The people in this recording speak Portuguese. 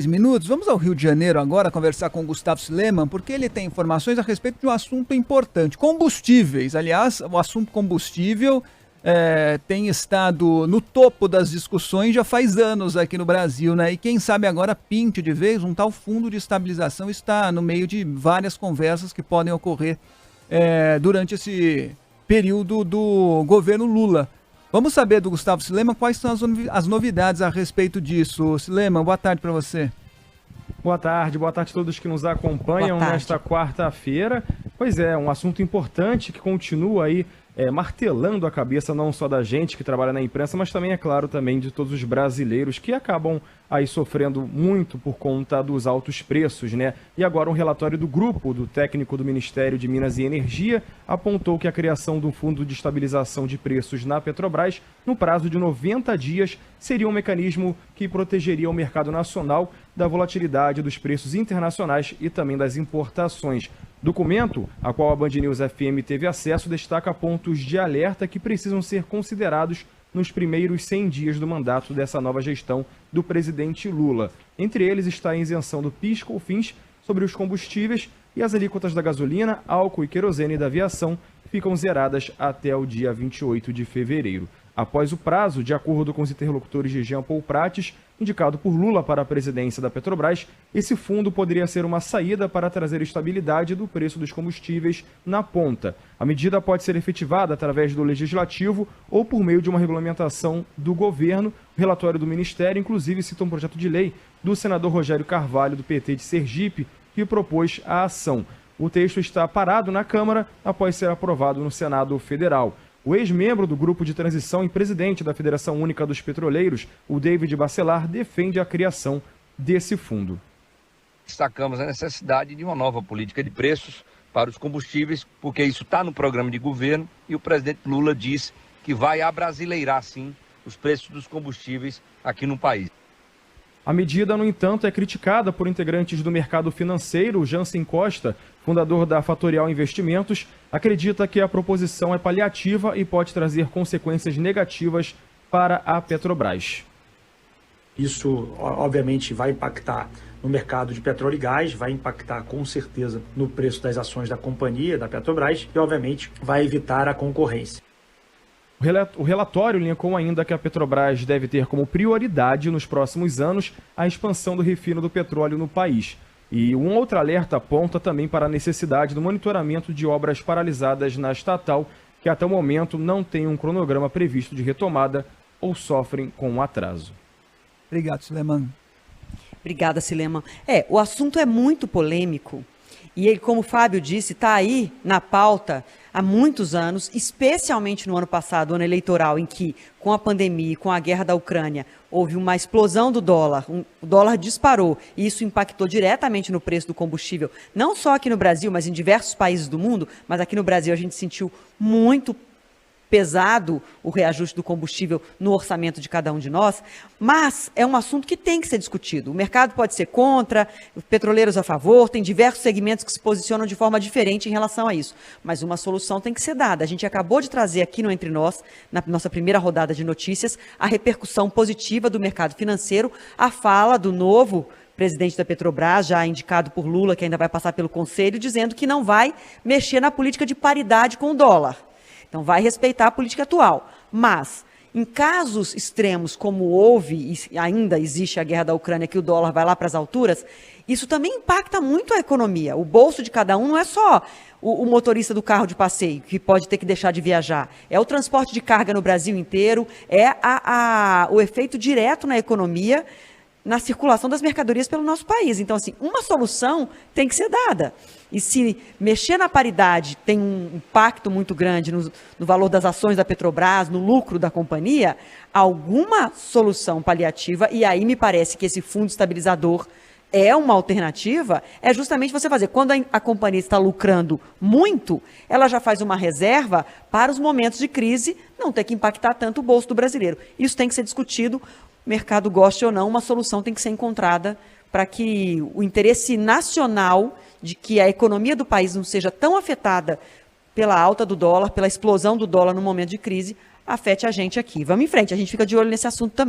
Minutos. Vamos ao Rio de Janeiro agora conversar com o Gustavo Sileman, porque ele tem informações a respeito de um assunto importante. Combustíveis. Aliás, o assunto combustível tem estado no topo das discussões já faz anos aqui no Brasil, né? E quem sabe agora pinte de vez, um tal fundo de estabilização está no meio de várias conversas que podem ocorrer durante esse período do governo Lula. Vamos saber do Gustavo Sileman quais são as novidades a respeito disso. Sileman, boa tarde para você. Boa tarde a todos que nos acompanham nesta quarta-feira. Pois é, um assunto importante que continua aí martelando a cabeça não só da gente que trabalha na imprensa, mas também, é claro, também de todos os brasileiros que acabam aí sofrendo muito por conta dos altos preços, né? E agora um relatório do grupo do técnico do Ministério de Minas e Energia apontou que a criação do Fundo de Estabilização de Preços na Petrobras, no prazo de 90 dias, seria um mecanismo que protegeria o mercado nacional da volatilidade dos preços internacionais e também das importações. Documento, a qual a Band News FM teve acesso, destaca pontos de alerta que precisam ser considerados nos primeiros 100 dias do mandato dessa nova gestão do presidente Lula. Entre eles está a isenção do PIS/COFINS sobre os combustíveis e as alíquotas da gasolina, álcool e querosene da aviação ficam zeradas até o dia 28 de fevereiro. Após o prazo, de acordo com os interlocutores de Jean Paul Prates, indicado por Lula para a presidência da Petrobras, esse fundo poderia ser uma saída para trazer estabilidade do preço dos combustíveis na ponta. A medida pode ser efetivada através do Legislativo ou por meio de uma regulamentação do governo. O relatório do Ministério, inclusive, cita um projeto de lei do senador Rogério Carvalho, do PT de Sergipe, que propôs a ação. O texto está parado na Câmara após ser aprovado no Senado Federal. O ex-membro do Grupo de Transição e presidente da Federação Única dos Petroleiros, o David Bacelar, defende a criação desse fundo. Destacamos a necessidade de uma nova política de preços para os combustíveis, porque isso está no programa de governo e o presidente Lula diz que vai abrasileirar, sim, os preços dos combustíveis aqui no país. A medida, no entanto, é criticada por integrantes do mercado financeiro. Jansen Costa, fundador da Fatorial Investimentos, acredita que a proposição é paliativa e pode trazer consequências negativas para a Petrobras. Isso, obviamente, vai impactar no mercado de petróleo e gás, vai impactar, com certeza, no preço das ações da companhia, da Petrobras, e, obviamente, vai evitar a concorrência. O relatório linkou ainda que a Petrobras deve ter como prioridade nos próximos anos a expansão do refino do petróleo no país. E um outro alerta aponta também para a necessidade do monitoramento de obras paralisadas na estatal, que até o momento não tem um cronograma previsto de retomada ou sofrem com um atraso. Obrigado, Sileman. Obrigada, Sileman. O assunto é muito polêmico e ele, como o Fábio disse, está aí na pauta há muitos anos, especialmente no ano passado, ano eleitoral, em que, com a pandemia e com a guerra da Ucrânia, houve uma explosão do dólar, o dólar disparou, e isso impactou diretamente no preço do combustível, não só aqui no Brasil, mas em diversos países do mundo, mas aqui no Brasil a gente sentiu muito pesado o reajuste do combustível no orçamento de cada um de nós, mas é um assunto que tem que ser discutido. O mercado pode ser contra, os petroleiros a favor, tem diversos segmentos que se posicionam de forma diferente em relação a isso, mas uma solução tem que ser dada. A gente acabou de trazer aqui no Entre Nós, na nossa primeira rodada de notícias, a repercussão positiva do mercado financeiro, a fala do novo presidente da Petrobras, já indicado por Lula, que ainda vai passar pelo Conselho, dizendo que não vai mexer na política de paridade com o dólar. Então, vai respeitar a política atual. Mas, em casos extremos, como houve e ainda existe a guerra da Ucrânia, que o dólar vai lá para as alturas, isso também impacta muito a economia. O bolso de cada um não é só o motorista do carro de passeio, que pode ter que deixar de viajar. É o transporte de carga no Brasil inteiro, é o efeito direto na economia, na circulação das mercadorias pelo nosso país. Então, assim, uma solução tem que ser dada. E se mexer na paridade tem um impacto muito grande no valor das ações da Petrobras, no lucro da companhia, alguma solução paliativa, e aí me parece que esse fundo estabilizador é uma alternativa, é justamente você fazer, quando a companhia está lucrando muito, ela já faz uma reserva para os momentos de crise não ter que impactar tanto o bolso do brasileiro. Isso tem que ser discutido, mercado goste ou não, uma solução tem que ser encontrada para que o interesse nacional de que a economia do país não seja tão afetada pela alta do dólar, pela explosão do dólar no momento de crise, afete a gente aqui. Vamos em frente, a gente fica de olho nesse assunto também.